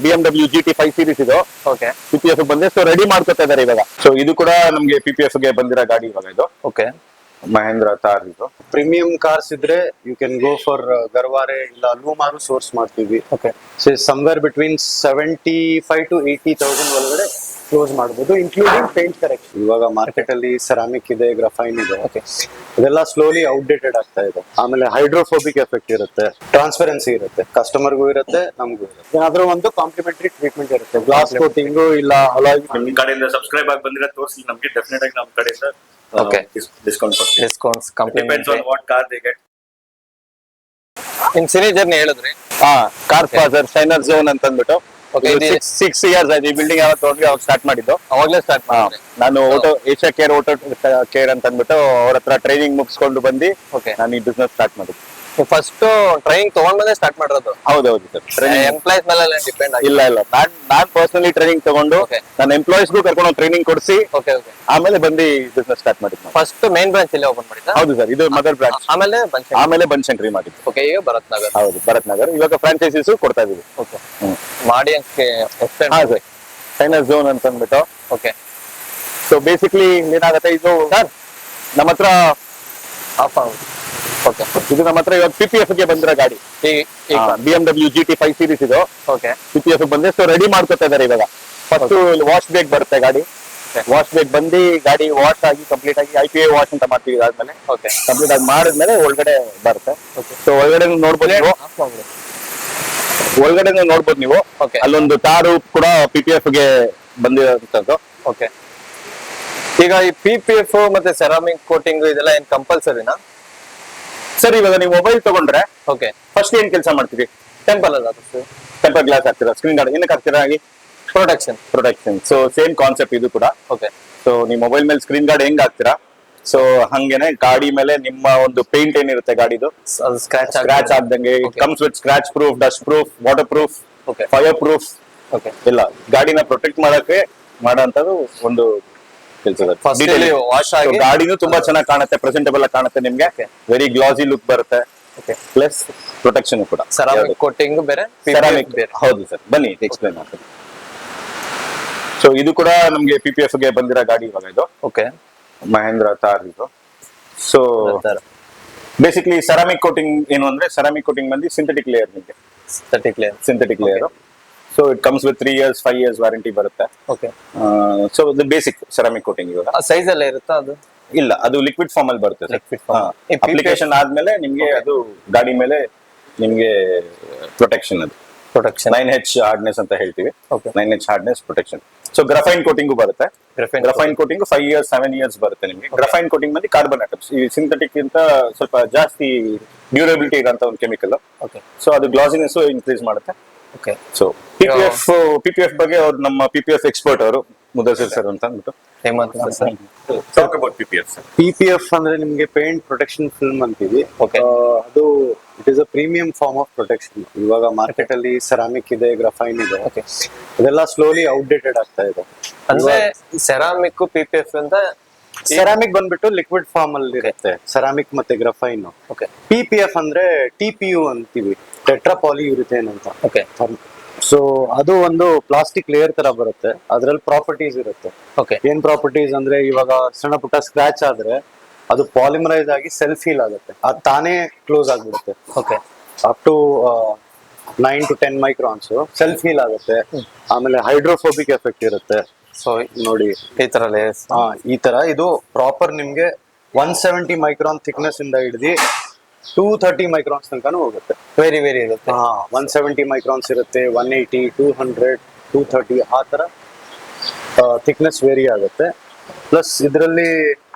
BMW GT5 series ಇದು. Okay PPF ಬಂದಿದೆ, so ready ಮಾಡ್ಕೊತಾ ಇದಾರೆ ಇವಾಗ. ಸೊ ಇದು ಕೂಡ ನಮ್ಗೆ PPF ಗೆ ಬಂದಿರೋ ಗಾಡಿ ಇವಾಗ ಇದು. ಓಕೆ ಮಹೇಂದ್ರ ಥಾರ್ ಇದು. ಪ್ರೀಮಿಯಂ ಕಾರ್ಸ್ ಇದ್ರೆ ಯು ಕ್ಯಾನ್ ಗೋ ಫಾರ್ ಗರ್ವಾರೆ ಇಲ್ಲ ಲೂಮಾರು ಸೋರ್ಸ್ ಮಾಡ್ತೀವಿ. Okay so somewhere between 75 to 80,000 ಒಳಗಡೆ ಕ್ಲೋಸ್ ಮಾಡಬಹುದು, ಇನ್ಕ್ಲೂಡಿಂಗ್ ಪೇಂಟ್ ಕರೆಕ್ಷನ್. ಇವಾಗ ಮಾರ್ಕೆಟ್ ಅಲ್ಲಿ ಸೆರಾಮಿಕ್ ಇದೆ, ಗ್ರಫೈನ್ ಇದೆ, ಓಕೆ ಇದೆಲ್ಲ ಸ್ಲೋಲಿ ಔಟ್ಡೇಟೆಡ್ ಆಗ್ತಾ ಇದೆ. ಆಮೇಲೆ ಹೈಡ್ರೋಫೋಬಿಕ್ ಎಫೆಕ್ಟ್ ಇರುತ್ತೆ, ಟ್ರಾನ್ಸ್ಪರೆನ್ಸಿ ಇರುತ್ತೆ, ಕಸ್ಟಮರ್ಗೂ ಇರುತ್ತೆ, ನಮಗೂ ಇರುತ್ತೆ. ಏನಾದ್ರೂ ಒಂದು ಕಾಂಪ್ಲಿಮೆಂಟರಿ ಟ್ರೀಟ್ಮೆಂಟ್ ಇರುತ್ತೆ, ಗ್ಲಾಸ್ ಕೋಟಿಂಗ್ ಇಲ್ಲ ಅಲಾಯ್. ನಿಮ್ ಕಡೆಯಿಂದ ಸಬ್ಸ್ಕ್ರೈಬ್ ಆಗಿ ಬಂದಿರೋ ತೋರಿಸಿ, ನಮ್ಗೆ ಡೆಫಿನೆಟ್ ಆಗಿ ನಮ್ಮ ಕಡೆಯಿಂದ ಡಿಸ್ಕೌಂಟ್ ಕೊಡ್ತೀವಿ. Discounts depends complementary. On what car they get. ನಿಮ್ ಸಿನಿ ಜರ್ನಿ ಹೇಳಿದ್ರಿ. ಕಾರ್ ಫಾದರ್ ಶೈನರ್ ಝೋನ್ ಅಂತ ಅಂದ್ಬಿಟ್ಟು. Okay, ಇದು 6 years ಆಯ್ತು ಈ ಬಿಲ್ಡಿಂಗ್ ಯಾವತ್ತು ಹೋಗಿ ಅವಾಗ ಸ್ಟಾರ್ಟ್ ಮಾಡಿದ್ದು. ಅವಾಗ್ಲೇ ಸ್ಟಾರ್ಟ್ ಮಾಡಿದ್ರಿ. ನಾನು ಏಷ್ಯಾ ಕೇರ್ ಆಟೋ ಕೇರ್ ಅಂತ ಅಂದ್ಬಿಟ್ಟು ಅವ್ರ ಹತ್ರ ಟ್ರೈನಿಂಗ್ ಮುಗಿಸ್ಕೊಂಡು ಬಂದು ಓಕೆ ನಾನು ಈ ಬಿಸ್ನೆಸ್ ಸ್ಟಾರ್ಟ್ ಮಾಡಿದ್ದು. ಫಸ್ಟ್ ಟ್ರೈನಿಂಗ್ ತಗೊಂಡ್ಮೇಲೆ ಸ್ಟಾರ್ಟ್ ಮಾಡಿರೋದು. ಹೌದೌದು ಸರ್. ಎಂಪ್ಲಾಯ್ಸ್ ಮೇಲೆ ಡಿಪೆಂಡ್ ಆಗಿ. ಇಲ್ಲ ನಾನ್ ಪರ್ಸನಲಿ ಟ್ರೈನಿಂಗ್ ತಗೊಂಡು Okay. ನನ್ನ ಎಂಪ್ಲಾಯೀಸ್ಗೂ ಕರ್ಕೊಂಡು ಟ್ರೈನಿಂಗ್ ಕೊಡಿಸಿ ಓಕೆ ಓಕೆ ಆಮೇಲೆ ಬಂದು ಬಿಸ್ನೆಸ್ ಸ್ಟಾರ್ಟ್ ಮಾಡಿದ್ದು. ಫಸ್ಟ್ ಮೇನ್ ಬ್ರಾಂಚ್ ಇಲ್ಲೇ ಓಪನ್ ಮಾಡಿದ್ದ. ಹೌದು ಸರ್, ಇದು ಮದರ್ ಬ್ರಾಂಚ್. ಆಮೇಲೆ ಬನ್ಶಂಕರಿ. ಆಮೇಲೆ ಬನಶಂಕರಿ ಮಾಡಿದ್ದು. ಓಕೆ ಈಗ ಭರತ್ ನಗರ್. ಹೌದು, ಭರತ್ ನಗರ್. ಇವಾಗ ಫ್ರಾಂಚೈಸೀಸ್ ಕೊಡ್ತಾ ಇದೀವಿ. ಓಕೆ ಮಾಡಿ ಎಕ್ಸ್ಟೆಂಡ್. ಹಾ ಸರ್, ಶೈನರ್ ಝೋನ್ ಅಂತ ಅಂದ್ಬಿಟ್ಟು. ಓಕೆ ಸೊ ಬೇಸಿಕ್ಲಿ ಏನಾಗುತ್ತೆ ಇದು ಸರ್, ನಮ್ಮ ಹತ್ರ ಆಫ್ ಆಗುತ್ತೆ. ಓಕೆ ಇದು ನಮ್ಮ ಹತ್ರ ಇವಾಗ PPF ಗೆ ಬಂದಿರೋ ಗಾಡಿ. ಈಗ BMW GT5 ಸೀರೀಸ್ ಇದು. ಓಕೆ PPF ಬಂದಿದೆ, ಸೊ ರೆಡಿ ಮಾಡ್ಕೊತಾ ಇದಾರೆ ಇವಾಗ. ಫಸ್ಟ್ ವಾಶ್ ಬೇಕ್ ಬರುತ್ತೆ ಗಾಡಿ. ವಾಶ್ ಬೇಕ್ ಬಂದು ಗಾಡಿ ವಾಶ್ ಆಗಿ ಕಂಪ್ಲೀಟ್ ಆಗಿ IPA ವಾಶ್ ಅಂತ ಮಾಡ್ತೀವಿ. ಆದ್ಮೇಲೆ ಓಕೆ ಕಂಪ್ಲೀಟ್ ಆಗಿ ಮಾಡಿದ್ಮೇಲೆ ಒಳಗಡೆ ಬರುತ್ತೆ. ಓಕೆ ಸೊ ಒಳಗಡೆ ನೋಡ್ಬೋದು ನೀವು, ಆಫ್ ಮಾಡ್ಬಿಡಿ. ಒಳಗಡೆ ನೋಡ್ಬೋದು ನೀವು. ಓಕೆ ಅಲ್ಲೊಂದು ತಾರು ಕೂಡ PPF ಗೆ ಬಂದಿರೋಂಥದ್ದು. ಓಕೆ ಈಗ ಈ PPF ಮತ್ತೆ ಸೆರಾಮಿಕ್ ಕೋಟಿಂಗ್ ಇದೆಲ್ಲ ಏನ್ ಕಂಪಲ್ಸರಿನಾ? ಸರ್ ಇವಾಗ ನೀವು ಮೊಬೈಲ್ ತಗೊಂಡ್ರೆ ಓಕೆ ಫಸ್ಟ್ ಏನ್ ಕೆಲಸ ಮಾಡ್ತೀವಿ? ಟೆಂಪಲ್ ಅಲ್ಲ ಟೆಂಪರ್ ಗ್ಲಾಸ್ ಹಾಕ್ತೀರಾ, ಸ್ಕ್ರೀನ್ ಗಾರ್ಡ್ ಏನಕ್ಕೆ ಹಾಕ್ತೀರಾ? ಪ್ರೊಟೆಕ್ಷನ್. ಸೊ ಸೇಮ್ ಕಾನ್ಸೆಪ್ಟ್ ಇದು ಕೂಡ. ಓಕೆ ಸೊ ನೀವು ಮೊಬೈಲ್ ಮೇಲೆ ಸ್ಕ್ರೀನ್ ಗಾರ್ಡ್ ಹೆಂಗ್ ಹಾಕ್ತೀರಾ, ಸೊ ಹಂಗೇನೆ ಗಾಡಿ ಮೇಲೆ ನಿಮ್ಮ ಒಂದು ಪೇಂಟ್ ಏನಿರುತ್ತೆ ಗಾಡಿದು ಅದು ಸ್ಕ್ರಾಚ್ ಆಗ್ದಂಗೆ Okay. Comes with scratch proof, dust proof, water proof, okay fire proof okay ಎಲ್ಲ ಗಾಡಿನ ಪ್ರೊಟೆಕ್ಟ್ ಮಾಡಕ್ಕೆ ಮಾಡೋಂಥದ್ದು ಒಂದು ಕೆಲಸ. ಫಸ್ಟ್ ವಾಶ್ ಆಗಿ ಗಾಡಿನೂ ತುಂಬಾ ಚೆನ್ನಾಗಿ ಕಾಣುತ್ತೆ, ಪ್ರೆಸೆಂಟಬಲ್ ಆಗಿ ಕಾಣುತ್ತೆ ನಿಮ್ಗೆ. Okay. ವೆರಿ ಗ್ಲಾಸಿ ಲುಕ್ ಬರುತ್ತೆ, ಓಕೆ ಪ್ಲಸ್ ಪ್ರೊಟೆಕ್ಷನ್ ಕೂಡ. ಸೆರಾಮಿಕ್ ಕೋಟಿಂಗ್ ಬೇರೆ, ಸೆರಾಮಿಕ್ ಬೇರೆ. ಹೌದು ಸರ್, ಬನ್ನಿ ಎಕ್ಸ್ಪ್ಲೇನ್ ಮಾಡ್ತೀನಿ. ಸೊ ಇದು ಕೂಡ ನಮ್ಗೆ PPF ಗೆ ಬಂದಿರೋ ಗಾಡಿ ಇವಾಗ ಇದು. ಓಕೆ ಮಹೇಂದ್ರ ಥಾರ್ ಇದು. ಸೊ ಬೇಸಿಕ್ಲಿ ಸೆರಾಮಿಕ್ ಕೋಟಿಂಗ್ ಏನು ಅಂದ್ರೆ, ಸೆರಾಮಿಕ್ ಕೋಟಿಂಗ್ ಬಂದು ಸಿಂಥೆಟಿಕ್ ಲೇಯರ್ ನಿಮಗೆ. Synthetic layer. So it comes with 3 years 5 years warranty ಬರುತ್ತೆ. ಓಕೆ ಸೊ ಇದು ಬೇಸಿಕ್ ಸೆರಾಮಿಕ್ ಕೋಟಿಂಗ್ ಇವಾಗ. ಆ ಸೈಜ್ ಎಲ್ಲ ಇರುತ್ತಾ ಅದು? ಇಲ್ಲ, ಅದು ಲಿಕ್ವಿಡ್ ಫಾರ್ಮ್ ಅಲ್ಲಿ ಬರುತ್ತೆ. Liquid form. ಈ PPF ಅಪ್ಲಿಕೇಶನ್ ಆದ್ಮೇಲೆ ನಿಮ್ಗೆ ಅದು ಗಾಡಿ ಮೇಲೆ ನಿಮ್ಗೆ ಪ್ರೊಟೆಕ್ಷನ್, ಅದು ಪ್ರೊಟೆಕ್ಷನ್ 9H ಹಾರ್ಡ್ನೆಸ್ ಅಂತ ಹೇಳ್ತೀವಿ. Okay 9H hardness protection. So graphene coating ಬರುತ್ತೆ. ಗ್ರಫೈನ್ ಕೋಟಿಂಗ್ 5 years 7 years ಬರುತ್ತೆ ನಿಮಗೆ. ಗ್ರಫೈನ್ ಕೋಟಿಂಗ್ ಬಂದು ಕಾರ್ಬನ್ ಆಟಮ್ಸ್, ಈ ಸಿಂಥೆಟಿಕ್ ಗಿಂತ ಸ್ವಲ್ಪ ಜಾಸ್ತಿ ಡ್ಯೂರಬಿಲಿಟಿ ಇರೋಂತ ಒಂದು ಕೆಮಿಕಲ್. ಓಕೆ ಸೊ ಅದು ಗ್ಲಾಸಿನೆಸ್ ಇನ್ಕ್ರೀಸ್ ಮಾಡುತ್ತೆ. ಓಕೆ ಸೊ PPF ಬಗ್ಗೆ ಅವ್ರು ನಮ್ಮ PPF ಎಕ್ಸ್ಪರ್ಟ್ ಅವರು ಮುದಸಿರ್ ಸರ್ ಅಂತ ಅಂದ್ಬಿಟ್ಟು. Hemanth sir. Talk about PPF sir. PPF ಅಂದ್ರೆ ನಿಮ್ಗೆ ಪೇಂಟ್ ಪ್ರೊಟೆಕ್ಷನ್ ಫಿಲ್ಮ್ ಅಂತೀವಿ. Okay. ಅದು it is a premium form of protection. ಇವಾಗ ಮಾರ್ಕೆಟ್ ಅಲ್ಲಿ ಸೆರಾಮಿಕ್ ಇದೆ, ಗ್ರಫೈನ್ ಇದೆ, ಓಕೆ ಇದೆಲ್ಲ ಸ್ಲೋಲಿ ಔಟ್ಡೇಟೆಡ್ ಆಗ್ತಾ ಇದೆ. ಅಂದ್ರೆ ಸೆರಾಮಿಕ್ PPF ಅಂತ ಸೆರಾಮಿಕ್ ಬಂದ್ಬಿಟ್ಟು ಲಿಕ್ವಿಡ್ ಫಾರ್ಮ್ ಅಲ್ಲಿ ಇರುತ್ತೆ, ಸೆರಾಮಿಕ್ ಮತ್ತೆ ಗ್ರಫೈನ್. ಓಕೆ PPF ಅಂದ್ರೆ TPU ಅಂತೀವಿ, ಟೆಟ್ರಾ ಪಾಲಿಯೂರಿಥೇನ್ ಅಂತ. ಓಕೆ ಸೊ ಅದು ಒಂದು ಪ್ಲಾಸ್ಟಿಕ್ ಲೇಯರ್ ತರ ಬರುತ್ತೆ, ಅದ್ರಲ್ಲಿ ಪ್ರಾಪರ್ಟೀಸ್ ಇರುತ್ತೆ. ಓಕೆ ಏನ್ ಪ್ರಾಪರ್ಟೀಸ್ ಅಂದ್ರೆ, ಇವಾಗ ಸಣ್ಣ ಪುಟ್ಟ ಸ್ಕ್ರಾಚ್ ಆದ್ರೆ ಅದು ಪಾಲಿಮರೈಸ್ ಆಗಿ ಸೆಲ್ಫ್ ಹೀಲ್ ಆಗುತ್ತೆ, ಅದು ತಾನೇ ಕ್ಲೋಸ್ ಆಗ್ಬಿಡುತ್ತೆ. Okay up to 9 to 10 microns self heal ಆಗುತ್ತೆ. ಆಮೇಲೆ ಹೈಡ್ರೋಫೋಬಿಕ್ ಎಫೆಕ್ಟ್ ಇರುತ್ತೆ. ಸೊ ನೋಡಿ ಈ ತರ ಲೇಯರ್ಸ್. ಈ ತರ ಇದು ಪ್ರಾಪರ್ ನಿಮ್ಗೆ 170 ಮೈಕ್ರಾನ್ ಥಿಕ್ನೆಸ್ ಇಂದ ಹಿಡಿದು 230 ಮೈಕ್ರಾನ್ಸ್ ತನಕನೂ ಹೋಗುತ್ತೆ. ವೆರಿ ಇರುತ್ತೆ. 170 ಮೈಕ್ರಾನ್ಸ್ ಇರುತ್ತೆ, 180, 200, 230 ಆ ತರ ಥಿಕ್ನೆಸ್ ವೇರಿ ಆಗುತ್ತೆ. ಪ್ಲಸ್ ಇದರಲ್ಲಿ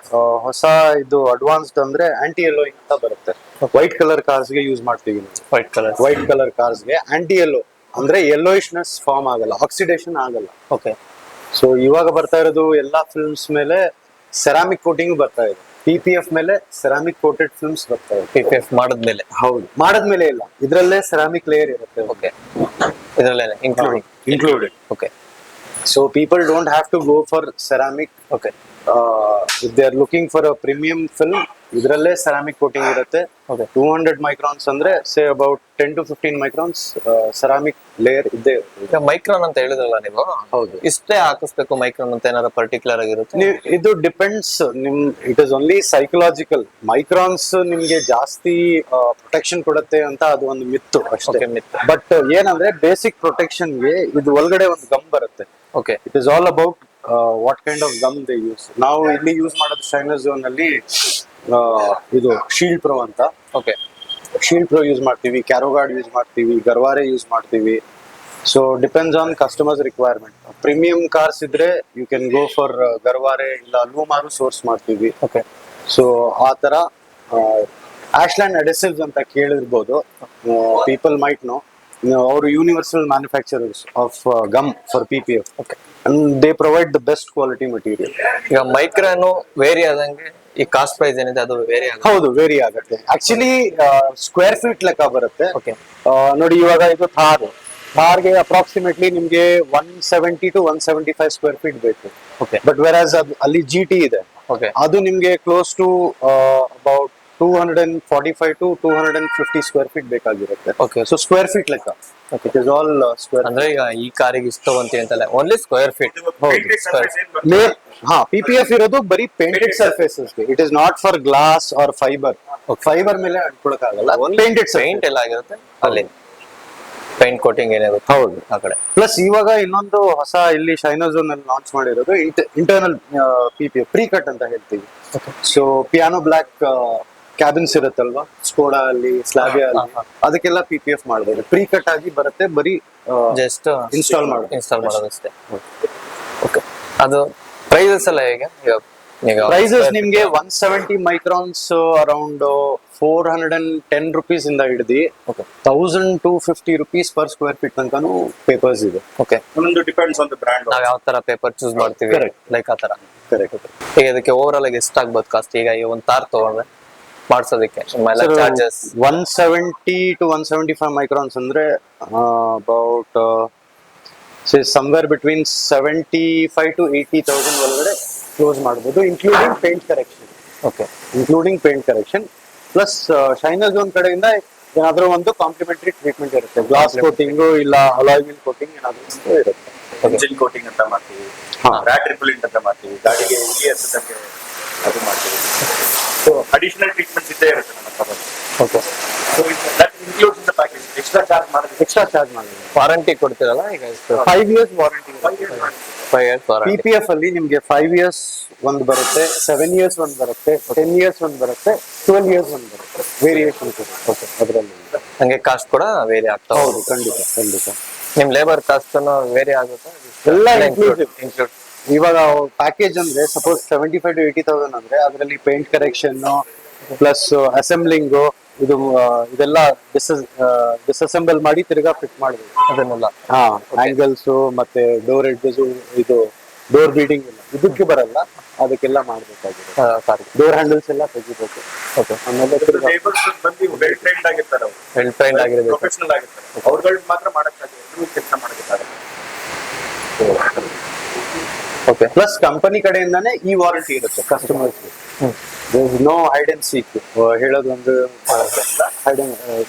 ಹೊಸ ಇದು ಅಡ್ವಾನ್ಸ್ಡ್ ಅಂದ್ರೆ ಆಂಟಿ ಯೆಲ್ಲೋಯಿಂಗ್ ಅಂತ ಬರುತ್ತೆ. ವೈಟ್ ಕಲರ್ ಕಾರ್ಸ್ ಗೆ ಯೂಸ್ ಮಾಡ್ತೀವಿ ನಾವು. ವೈಟ್ ಕಲರ್ ಕಾರ್ಸ್ ಗೆ ಆಂಟಿ ಯೆಲ್ಲೋ ಅಂದ್ರೆ ಯೆಲ್ಲೋಯಿಶ್ನೆಸ್ ಫಾರ್ಮ್ ಆಗಲ್ಲ, ಆಕ್ಸಿಡೇಷನ್ ಆಗಲ್ಲ. ಓಕೆ ಸೊ ಇವಾಗ ಬರ್ತಾ ಇರೋದು ಎಲ್ಲಾ ಫಿಲ್ಮ್ಸ್ ಮೇಲೆ ಸೆರಾಮಿಕ್ ಕೋಟಿಂಗ್ ಬರ್ತಾ ಇದೆ. PPF ಮೇಲೆ ಸೆರಾಮಿಕ್ ಕೋಟೆಡ್ ಫಿಲ್ಮ್ಸ್ ಬರ್ತಾ ಇದೆ. PPF ಮಾಡಿದ್ಮೇಲೆ? ಹೌದು, ಮಾಡದ್ಮೇಲೆ ಇಲ್ಲ, ಇದ್ರಲ್ಲೇ ಸೆರಾಮಿಕ್ ಲೇಯರ್ ಇರುತ್ತೆ. ಓಕೆ ಇದ್ರಲ್ಲೇ included. Included. Okay so people don't have to go for ceramic. Okay if they are looking for a premium film ಇದರಲ್ಲೇ ಸೆರಾಮಿಕ್ ಕೋಟಿಂಗ್ ಇರುತ್ತೆ. Okay. 200 ಮೈಕ್ರಾನ್ಸ್ ಅಂದ್ರೆ say about 10 to 15 microns ceramic layer ಇದ್ದೇ ಇರುತ್ತೆ. ಈಗ micron ಅಂತ ಹೇಳಿದ್ರಲ್ಲ ನೀವು, ಹೌದು. ಇಷ್ಟೇ ಹಾಕಿಸ್ಬೇಕು ಮೈಕ್ರಾನ್ ಅಂತ ಏನಾದ್ರು ಪರ್ಟಿಕ್ಯುಲರ್ ಆಗಿರುತ್ತೆ? ಇದು depends it is only psychological. Microns ನಿಮ್ಗೆ ಜಾಸ್ತಿ ಪ್ರೊಟೆಕ್ಷನ್ ಕೊಡುತ್ತೆ ಅಂತ ಅದು ಒಂದು ಮಿತ್ತು ಅಷ್ಟೇ. Okay, myth. ಬಟ್ ಏನಂದ್ರೆ ಬೇಸಿಕ್ ಪ್ರೊಟೆಕ್ಷನ್ಗೆ ಇದು ಒಳಗಡೆ ಒಂದು ಗಮ್ ಬರುತ್ತೆ. Okay. It is all about what kind of gum they use. ನಾವು ಇಲ್ಲಿ ಯೂಸ್ ಮಾಡೋದು ಶೈನರ್ ಝೋನ್ ಅಲ್ಲಿ ಇದು ಶೀಲ್ಡ್ ಪ್ರೋ ಅಂತ. ಓಕೆ. ಶೀಲ್ಡ್ ಪ್ರೋ ಯೂಸ್ ಮಾಡ್ತೀವಿ, ಕ್ಯಾರೋಗಾರ್ಡ್ ಯೂಸ್ ಮಾಡ್ತೀವಿ, ಗರ್ವಾರೆ ಯೂಸ್ ಮಾಡ್ತೀವಿ. So depends on customers requirement. Premium cars ಇದ್ರೆ ಯು ಕ್ಯಾನ್ ಗೋ ಫಾರ್ ಗರ್ವಾರೆ, ಇಲ್ಲ ಲೂಮಾರು ಸೋರ್ಸ್ ಮಾಡ್ತೀವಿ. ಓಕೆ. ಸೊ ಆ ತರ ಆಶ್ಲ್ಯಾಂಡ್ ಅಡೆಸಿವ್ಸ್ ಅಂತ ಕೇಳಿರ್ಬೋದು, ಪೀಪಲ್ ಮೈಟ್ ನೋ. ಅವರು universal manufacturers of gum for PPF. Okay. And they provide the best quality material. ಈಗ ಮೈಕ್ರಾನು very ಆದಂಗೆ ಈ ಕಾಸ್ಟ್ ಪ್ರೈಸ್ ಏನಿದೆ ಅದು ವೇರಿ ಆಗುತ್ತೆ. ಹೌದು, ವೇರಿ ಆಗುತ್ತೆ. ಆಕ್ಚುಲಿ ಸ್ಕ್ವೇರ್ ಫೀಟ್ ಲೆಕ್ಕ ಬರುತ್ತೆ. ಓಕೆ. ನೋಡಿ, ಇವಾಗ ಇದು ಥಾರ್ಗೆ ಅಪ್ರಾಕ್ಸಿಮೇಟ್ಲಿ ನಿಮ್ಗೆ 170 to 175 ಸ್ಕ್ವೇರ್ ಫೀಟ್ ಬೇಕು. ಓಕೆ. ಬಟ್ ವೆರಾಸ್ ಅಲ್ಲಿ GT ಇದೆ, ಓಕೆ. ಅದು ನಿಮ್ಗೆ close to about 245 to 250 square feet ಬೇಕಾಗಿರುತ್ತೆ. Okay. ಸೊ ಸ್ಕ್ವೇರ್ ಫೀಟ್ ಲೆಕ್ಕ. It is all square. ಅಂದ್ರೆ ಈಗ ಈ ಕಾರಿಗೆ ಇಷ್ಟು ತಗೊಂತೀವಿ ಅಂತಲ್ಲ, only square feet. Painted surface ಏನ್ ಬರ್ತದೆ? PPF ಇರೋದು ಬರೀ painted surfaces. It is not for glass or fibre. Fibre ಮೇಲೆ ಅಂಟ್ಕೊಳಕ್ಕಾಗಲ್ಲ. ಪೇಂಟೆಡ್ ಪೇಂಟ್ ಎಲ್ಲ ಆಗಿರುತ್ತೆ ಅಲ್ಲಿ, ಪೇಂಟ್ ಕೋಟಿಂಗ್ ಏನಿರುತ್ತೆ ಹೌದು. ಆ ಕಡೆ. ಪ್ಲಸ್ ಇವಾಗ ಇನ್ನೊಂದು ಹೊಸ ಇಲ್ಲಿ ಶೈನರ್ ಝೋನ್ ಅಲ್ಲಿ ಲಾಂಚ್ ಮಾಡಿರೋದು ಇಂಟರ್ನಲ್ PPF ಪ್ರೀ ಕಟ್ ಅಂತ ಹೇಳ್ತೀವಿ. ಸೊ ಪಿಯಾನೋ ಬ್ಲಾಕ್ ಕ್ಯಾಬಿನ್ಸ್ ಇರುತ್ತಲ್ವಾ, ಸ್ಕೋಡಾ ಅಲ್ಲಿ, ಸ್ಲಾವಿಯಾ ಅಲ್ಲಿ, ಅದಕ್ಕೆಲ್ಲ PPF ಮಾಡಬಹುದು. ಪ್ರೀ ಕಟ್ ಆಗಿ ಬರುತ್ತೆ, ಬರೀ ಜಸ್ಟ್ ಇನ್ಸ್ಟಾಲ್ ಮಾಡೋದು. ಇನ್ಸ್ಟಾಲ್ ಮಾಡೋದಷ್ಟೇ. ಓಕೆ. ಅದು ಪ್ರೈಸಸ್ ಎಲ್ಲ ಹೇಗೆ? ಈಗ ಪ್ರೈಸಸ್ ನಿಮ್ಗೆ 170 ಮೈಕ್ರಾನ್ಸ್ ಅರೌಂಡ್ 410 ರುಪೀಸ್ ಇಂದ ಹಿಡಿದು Okay. 1250 rupees per square feet ತನಕನೂ ಪೇಪರ್ಸ್ ಇದೆ. ಓಕೆ. ಒಂದೊಂದು ಡಿಪೆಂಡ್ಸ್ ಆನ್ ದ ಬ್ರ್ಯಾಂಡ್. ನಾವ್ ಯಾವ ತರ ಪೇಪರ್ ಚೂಸ್ ಮಾಡ್ತೀವಿ, Correct. ಲೈಕ್ ಆ ತರ. ಕರೆಕ್ಟ್. ಈಗ ಇದಕ್ಕೆ ಓವರ್ ಆಗಿ ಎಷ್ಟಾಗ್ಬೋದು ಕಾಸ್ಟ್? ಈಗ ಈ ಒಂದು ತಾರ್ ತಗೊಂಡ್ರೆ ಮಾಡ್ಸೋದಕ್ಕೆ ಚಾರ್ಜಸ್ 170 to 175 ಮೈಕ್ರಾನ್ಸ್ ಅಂದ್ರೆ ಅಬೌಟ್ ಸಮ್ವೇರ್ ಬಿಟ್ವೀನ್ 75 to 80,000 ಒಳಗಡೆ ಕ್ಲೋಸ್ ಮಾಡ್ಬೋದು, including paint correction. Okay. Including paint correction plus Shiner zone ಕಡೆಯಿಂದ ಏನಾದ್ರೂ ಒಂದು ಕಾಂಪ್ಲಿಮೆಂಟರಿ ಟ್ರೀಟ್ಮೆಂಟ್ ಇರುತ್ತೆ. ಗ್ಲಾಸ್ ಕೋಟಿಂಗು ಇಲ್ಲ ಅಲಾಯ್ ವೀಲ್ ಕೋಟಿಂಗ್ ಏನಾದ್ರೂ ಇರುತ್ತೆ. ಇಂಜಿನ್ ಕೋಟಿಂಗ್ ಅಂತ ಮಾಡ್ತೀವಿ, ರ್ಯಾಟ್ ರಿಪೆಲೆಂಟ್ ಅಂತ ಮಾಡ್ತೀವಿ, ಗಾಡಿಗೆ ಉಗಿ ಹತ್ತಕ್ಕೆ ಅದು ಮಾಡ್ತೀವಿ. ಸೊ ಅಡಿಷನಲ್ ಟ್ರೀಟ್ಮೆಂಟ್ಸ್ ಇದ್ದೇ ಇರುತ್ತೆ ನಮ್ಮ ಹತ್ರ. Okay. So that includes in the package. Extra charge ಮಾಡೋದು ಎಕ್ಸ್ಟ್ರಾ ಚಾರ್ಜ್ ಮಾಡಿದ್ರೆ ವಾರಂಟಿ ಕೊಡ್ತೀರಲ್ಲ ಈಗ? 5 years warranty. 5 years warranty. PPF ಅಲ್ಲಿ ನಿಮ್ಗೆ 5 years ಒಂದು ಬರುತ್ತೆ, 7 years ಒಂದು ಬರುತ್ತೆ, 10 years ಒಂದು ಬರುತ್ತೆ, 12 years ಒಂದು ಬರುತ್ತೆ. ವೇರಿಯೇಷನ್ಸ್ ಇದೆ. ಓಕೆ. ಅದರಲ್ಲಿ ಹಂಗೆ ಕಾಸ್ಟ್ ಕೂಡ ವೇರಿ ಆಗ್ತಾ ಹೌದು, ಖಂಡಿತ ಖಂಡಿತ. ನಿಮ್ ಲೇಬರ್ ಕಾಸ್ಟ್ ವೇರಿ ಆಗುತ್ತೆ? ಎಲ್ಲ inclusive. ಇನ್ಕ್ಲೂಡ್. ಇವಾಗ ಪ್ಯಾಕೇಜ್ ಅಂದ್ರೆ ಸಪೋಸ್ 75 to 80,000 ಅಂದ್ರೆ ಅದರಲ್ಲಿ ಪೇಂಟ್ ಕರೆಕ್ಷನ್ ಪ್ಲಸ್ ಅಸೆಂಬ್ಲಿಂಗ್ ಇದೆಲ್ಲ ಡಿಸ್ಅಸೆಂಬಲ್ ಮಾಡಿ ತಿರ್ಗಾ ಫಿಟ್ ಮಾಡಬೇಕು. ಅದನ್ನೆಲ್ಲ ಆಂಗಲ್ಸ್ ಮತ್ತೆ ಡೋರ್ ಎಡ್ಜಸ್, ಇದು ಡೋರ್ ಬೀಡಿಂಗ್ ಎಲ್ಲ ಇದಕ್ಕೆ ಬರಲ್ಲ, ಅದಕ್ಕೆಲ್ಲ ಮಾಡ್ಬೇಕಾಗಿದೆ. ಕಾರಿಗೆ ಡೋರ್ ಹ್ಯಾಂಡಲ್ಸ್ ಎಲ್ಲ ತೆಗಿಬೇಕು. ಓಕೆ. ಆಮೇಲೆ ತಿರ್ಗಾ ಲೇಬರ್ಸ್ ಬಂದು ವೆಲ್ ಟ್ರೈನ್ಡ್ ಆಗಿರ್ತಾರೆ, ಅವರು ವೆಲ್ ಟ್ರೈನ್ಡ್ ಆಗಿರ್ಬೇಕು. ಪ್ರೊಫೆಷನಲ್ ಆಗಿರ್ತಾರೆ. ಅವ್ರುಗಳಿಗೆ ಮಾತ್ರ ಮಾಡಕ್ಕಾಗಲ್ಲ, ಎಲ್ಲರೂ ಕೆಲಸ ಮಾಡಬೇಕಾಗುತ್ತೆ. ಓಕೆ. ಪ್ಲಸ್ ಕಂಪನಿ ಕಡೆಯಿಂದಾನೇ ಈ ವಾರಂಟಿ ಇರುತ್ತೆ customers. No hide and seek ಹೇಳೋದು ಒಂದು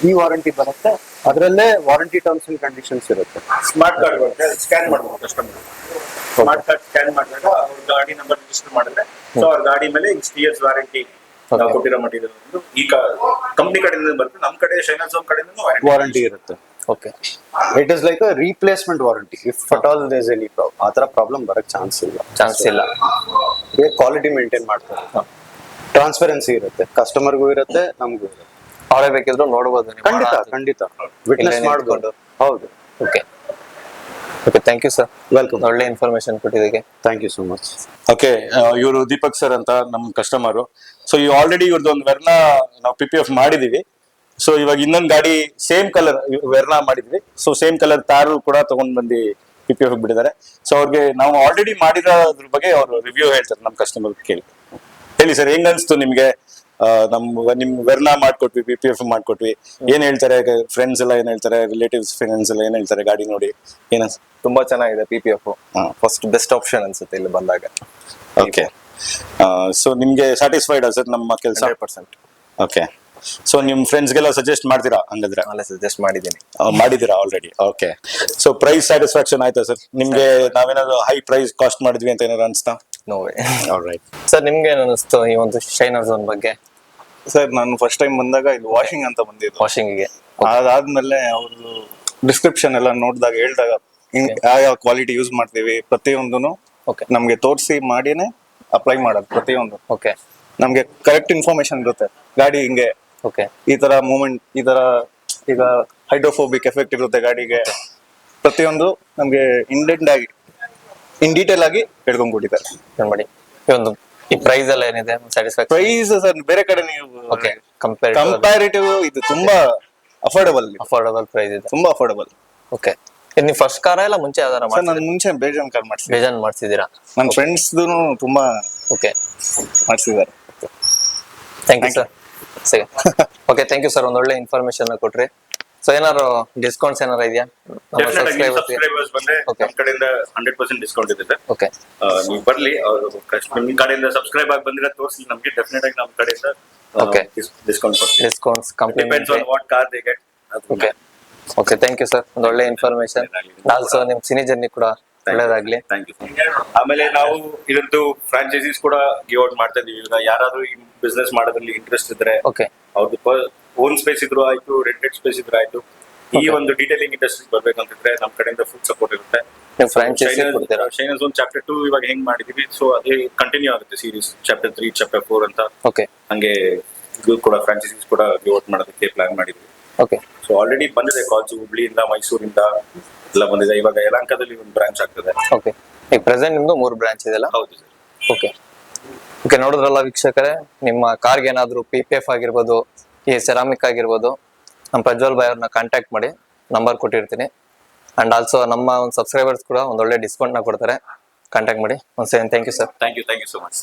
ಈ ವಾರಂಟಿ ಬರುತ್ತೆ, ಅದರಲ್ಲೇ ವಾರಂಟಿ ಟರ್ಮ್ಸ್ ಅಂಡ್ ಕಂಡೀಷನ್ಸ್ ಇರುತ್ತೆ. ಸ್ಮಾರ್ಟ್ ಕಾರ್ಡ್ ಬರುತ್ತೆ, ಸ್ಕ್ಯಾನ್ ಮಾಡ್ಬೇಕು ಕಸ್ಟಮರ್. ಸ್ಮಾರ್ಟ್ ಕಾರ್ಡ್ ಸ್ಕ್ಯಾನ್ ಮಾಡಿದಾಗ ಅವ್ರ ಗಾಡಿ ನಂಬರ್ ರಿಜಿಸ್ಟರ್ ಮಾಡಿದ್ರೆ ಸೊ ಅವ್ರ ಗಾಡಿ ಮೇಲೆ ಇಷ್ಟು ಇಯರ್ಸ್ ವಾರಂಟಿ ನಾವು ಕೊಟ್ಟಿರೋ ಮಟೀರಿಯಲ್ ಒಂದು ಈಗ ಕಂಪ್ನಿ ಕಡೆಯಿಂದ ಬರುತ್ತೆ. ನಮ್ಮ ಕಡೆ ಶೈನರ್ ಝೋನ್ ಕಡೆಯಿಂದ ವಾರಂಟಿ ಇರುತ್ತೆ. Okay. It is like a replacement warranty. If at all there is any problem, ಆ ತರ ಪ್ರಾಬ್ಲಮ್ ಬರಕ್ ಚಾನ್ಸ್ ಇಲ್ಲ. ಕ್ವಾಲಿಟಿ ಮೇಂಟೈನ್ ಮಾಡ್ತಾರೆ. ಟ್ರಾನ್ಸ್ಪರೆನ್ಸಿ ಇರುತ್ತೆ, ಕಸ್ಟಮರ್ಗೂ ಇರುತ್ತೆ, ನಮಗೂ ಇರುತ್ತೆ. ಅವರೇ ಬೇಕಿದ್ರು ನೋಡ್ಬೋದು ನೀವು. ಖಂಡಿತ ಖಂಡಿತ ವಿಟ್ನೆಸ್ ಮಾಡ್ಕೊಂಡು. ಹೌದು. Okay. Okay, thank you sir. Welcome. ಒಳ್ಳೆ ಇನ್ಫಾರ್ಮೇಶನ್ ಕೊಟ್ಟಿದ್ದಕ್ಕೆ thank you so much. Okay, ಇವರು ದೀಪಕ್ ಸರ್ ಅಂತ ನಮ್ಮ ಕಸ್ಟಮರು. ಸೊ ಈ ಆಲ್ರೆಡಿ ಇವ್ರದ್ದು ಒಂದು ವೆರ್ನ ನಾವು PPF ಮಾಡಿದೀವಿ. ಸೊ ಇವಾಗ ಇನ್ನೊಂದು ಗಾಡಿ ಸೇಮ್ ಕಲರ್ ವೆರ್ನ ಮಾಡಿದ್ವಿ. ಸೊ ಸೇಮ್ ಕಲರ್ ತಾರು ಕೂಡ ತಗೊಂಡ್ ಬಂದು PPF ಬಿಟ್ಟಿದ್ದಾರೆ. ಸೊ ಅವ್ರಿಗೆ ನಾವು ಆಲ್ರೆಡಿ ಮಾಡಿರೋದ್ರ ಬಗ್ಗೆ ಅವರು ರಿವ್ಯೂ ಹೇಳ್ತಾರೆ ನಮ್ಮ ಕಸ್ಟಮರ್ ಕೇಳಿ. ಹೇಳಿ ಸರ್, ಹೆಂಗ್ ಅನ್ಸ್ತು ನಿಮ್ಗೆ? ನಿಮ್ ವೆರ್ನ ಮಾಡ್ಕೊಟ್ವಿ, PPF ಮಾಡ್ಕೊಟ್ವಿ, ಏನ್ ಹೇಳ್ತಾರೆ ಫ್ರೆಂಡ್ಸ್ ಎಲ್ಲ, ಏನ್ ಹೇಳ್ತಾರೆ ರಿಲೇಟಿವ್ಸ್, ಫ್ರೆಂಡ್ಸ್ ಎಲ್ಲ ಏನ್ ಹೇಳ್ತಾರೆ ಗಾಡಿ ನೋಡಿ? ತುಂಬಾ ಚೆನ್ನಾಗಿದೆ PPF. ಫಸ್ಟ್ ಬೆಸ್ಟ್ ಆಪ್ಷನ್ ಅನ್ಸುತ್ತೆ ಇಲ್ಲಿ ಬಂದಾಗ. ಓಕೆ. ಸೊ ನಿಮ್ಗೆ ಸ್ಯಾಟಿಸ್ಫೈಡ್ ಸರ್ ನಮ್ಮ ಕೆಲಸ? 100% ಓಕೆ. ಸೊ ನಿಮ್ ಫ್ರೆಂಡ್ಸ್ಗೆಲ್ಲ ಸಜೆಸ್ಟ್ ಮಾಡ್ತೀರಾ ಹಂಗಂದ್ರೆ? ನಾಳೆ ಸಜೆಸ್ಟ್ ಮಾಡಿದ್ದೀನಿ. ಮಾಡಿದ್ದೀರಾ already? Okay. So price satisfaction ಆಯ್ತಾ ಸರ್ ನಿಮ್ಗೆ? ನಾವೇನಾದ್ರು ಹೈ ಪ್ರೈಸ್ ಕಾಸ್ಟ್ ಮಾಡಿದ್ವಿ ಅಂತ ಏನಾದ್ರು ಅನ್ಸ್ತಾ? No way. ಆಲ್ರೈಟ್. ಸರ್ ನಿಮ್ಗೆ ಏನ್ ಅನಿಸ್ತು ಈ ಒಂದು ಶೈನರ್ ಝೋನ್ ಬಗ್ಗೆ? ಸರ್ ನಾನು ಫಸ್ಟ್ ಟೈಮ್ ಬಂದಾಗ ಇದು ವಾಷಿಂಗ್ ಅಂತ ಬಂದಿದ್ದು. ವಾಷಿಂಗ್ಗೆ ಅದಾದ್ಮೇಲೆ ಅವ್ರದ್ದು ಡಿಸ್ಕ್ರಿಪ್ಷನ್ ಎಲ್ಲ ನೋಡಿದಾಗ ಹೇಳ್ದಾಗ ಯಾವ ಕ್ವಾಲಿಟಿ ಯೂಸ್ ಮಾಡ್ತೀವಿ ಪ್ರತಿಯೊಂದನು ಓಕೆ ನಮ್ಗೆ ತೋರಿಸಿ ಮಾಡಿನೇ ಅಪ್ಲೈ ಮಾಡೋದು ಪ್ರತಿಯೊಂದು. ಓಕೆ ನಮ್ಗೆ ಕರೆಕ್ಟ್ ಇನ್ಫಾರ್ಮೇಶನ್ ಇರುತ್ತೆ. ಗಾಡಿ ಹಿಂಗೆ ಓಕೆ ಈ ತರ ಮೂವ್ಮೆಂಟ್, ಈ ತರ ಈಗ ಹೈಡ್ರೋಫೋಬಿಕ್ ಎಫೆಕ್ಟ್ ಇರುತ್ತೆ ಗಾಡಿಗೆ, ಪ್ರತಿಯೊಂದು ನಮ್ಗೆ ಇನ್ ಡೀಟೇಲ್ ಆಗಿ ಹೇಳ್ಕೊಂಡ್ಬಿಟ್ಟಿದ್ದಾರೆ. ಮಾಡಿ ಈ ಒಂದು ಈ ಪ್ರೈಸ್ ಎಲ್ಲ ಏನಿದೆ ಸ್ಯಾಟಿಸ್ಫ್ಯಾಕ್ಷನ್? ಪ್ರೈಸ್ ಸರ್ ಬೇರೆ ಕಡೆ ನೀವು ಓಕೆ ಕಂಪೇರ್ ಕಂಪ್ಯಾರಿಟಿವ್ ಇದು ತುಂಬಾ ಅಫೋರ್ಡಬಲ್, ಅಫೋರ್ಡಬಲ್ ಪ್ರೈಸ್ ಇದೆ. ತುಂಬಾ ಅಫೋರ್ಡಬಲ್. ಓಕೆ ನೀವು ಫಸ್ಟ್ ಕಾರ್ ಎಲ್ಲ ಮುಂಚೆ ಯಾವ್ದಾರ ಸರ್ ನಾನು ಮುಂಚೆ ಬೇಜಾನ್ ಕಾರ್ ಮಾಡಿಸಿದ್ದೆ. ಬೇಜಾನ್ ಮಾಡ್ಸಿದ್ದೀರಾ? ನನ್ನ ಫ್ರೆಂಡ್ಸ್ ತುಂಬಾ ಓಕೆ ಮಾಡಿಸಿದ್ದಾರೆ. Thank you sir. Okay thank you sir, ಒಂದ್ ಒಳ್ಳೆ ಇನ್ಫಾರ್ಮೇಶನ್ ಕೊಟ್ರಿ. ಸೊ ಏನಾರು ಡಿಸ್ಕೌಂಟ್ಸ್ ಏನಾರು ಇದೆಯಾ ಸಬ್ಸ್ಕ್ರೈಬರ್ಸ್ ಬಂದ್ರೆ Okay. ನಮ್ಮ ಕಡೆಯಿಂದ 100% ಡಿಸ್ಕೌಂಟ್ ಇದೆ ಸರ್. ಓಕೆ ನೀವು ಬರ್ಲಿ, ನಿಮ್ ಕಡೆಯಿಂದ ಸಬ್ಸ್ಕ್ರೈಬ್ ಆಗಿ ಬಂದಿರೋ ತೋರಿಸಿ, ನಮ್ಗೆ ಡೆಫಿನೆಟ್ ಆಗಿ ನಮ್ಮ ಕಡೆಯಿಂದ Okay. ಡಿಸ್ಕೌಂಟ್ ಕೊಡ್ತೀವಿ. Discounts depends compliment. On what car they get. Okay okay thank you sir, ಒಂದು ಒಳ್ಳೆ ಇನ್ಫಾರ್ಮೇಶನ್. ಆಲ್ಸೋ ನಿಮ್ ಸಿನಿ ಜರ್ನಿ ಕೂಡ ಒಳ್ಳೇದಾಗ್ಲಿ. Thank you. ಆಮೇಲೆ ನಾವು ಇದರದ್ದು ಫ್ರಾಂಚೈಸೀಸ್ ಕೂಡ ಗಿವ್ ಔಟ್ ಮಾಡ್ತಾ ಇದೀವಿ. ಈಗ ಯಾರಾದ್ರೂ ಈ ಬಿಸ್ನೆಸ್ ಮಾಡೋದ್ರಲ್ಲಿ ಇಂಟ್ರೆಸ್ಟ್ ಇದ್ರೆ, ಓಕೆ ಅವ್ರದ್ದು ಓನ್ ಸ್ಪೇಸ್ ಇದ್ರು ಆಯ್ತು, ರೆಂಟೆಡ್ ಸ್ಪೇಸ್ ಇದ್ರು ಆಯ್ತು, ಈ ಒಂದು ಡೀಟೇಲಿಂಗ್ ಇಂಡಸ್ಟ್ರಿ ಬರ್ಬೇಕಂತಿದ್ರೆ ನಮ್ಮ ಕಡೆಯಿಂದ ಫುಲ್ ಸಪೋರ್ಟ್ ಇರುತ್ತೆ. ನೀವು ಫ್ರಾಂಚೈಸಿ ಕೊಡ್ತೀರಾ? ಶೈನರ್ ಝೋನ್ ಚಾಪ್ಟರ್ 2 ಇವಾಗ ಹೆಂಗ್ ಮಾಡಿದೀವಿ, ಸೊ ಅದೇ ಕಂಟಿನ್ಯೂ ಆಗುತ್ತೆ ಸೀರೀಸ್. ಚಾಪ್ಟರ್ 3, ಚಾಪ್ಟರ್ 4 ಅಂತ ಓಕೆ ಹಂಗೆ ಇದು ಕೂಡ ಫ್ರಾಂಚೈಸೀಸ್ ಕೂಡ ಗಿವ್ ಔಟ್ ಮಾಡೋದಕ್ಕೆ ಪ್ಲಾನ್ ಮಾಡಿದ್ವಿ. ಓಕೆ ಸೊ ಆಲ್ರೆಡಿ ಬಂದಿದೆ ಕಾಲ್ಸ್, ಹುಬ್ಳಿಯಿಂದ, ಮೈಸೂರಿಂದ ಎಲ್ಲ ಬಂದಿದೆ. ಇವಾಗ ಯಲಹಂಕದಲ್ಲಿ ಒಂದು ಬ್ರಾಂಚ್ ಆಗ್ತದೆ. ಓಕೆ ಈಗ ಪ್ರೆಸೆಂಟ್ ನಿಮ್ದು 3 ಬ್ರಾಂಚ್ ಇದೆಲ್ಲ? ಹೌದು ಸರ್. ಓಕೆ ಓಕೆ ನೋಡಿದ್ರಲ್ಲ ವೀಕ್ಷಕರೇ, ನಿಮ್ಮ ಕಾರ್ಗೆ ಏನಾದ್ರು PPF ಆಗಿರ್ಬೋದು, ಈ ಸೆರಾಮಿಕ್ ಆಗಿರ್ಬೋದು, ನಮ್ಮ ಪ್ರಜ್ವಲ್ ಭಾಯ್ ಅವ್ರನ್ನ ಕಾಂಟ್ಯಾಕ್ಟ್ ಮಾಡಿ, ನಂಬರ್ ಕೊಟ್ಟಿರ್ತೀನಿ. ಅಂಡ್ ಆಲ್ಸೋ ನಮ್ಮ ಒಂದು ಸಬ್ಸ್ಕ್ರೈಬರ್ಸ್ ಕೂಡ ಒಂದು ಒಳ್ಳೆ ಡಿಸ್ಕೌಂಟ್ನ ಕೊಡ್ತಾರೆ. ಕಾಂಟ್ಯಾಕ್ಟ್ ಮಾಡಿ. ಒಂದು second. Thank you sir. Thank you so much.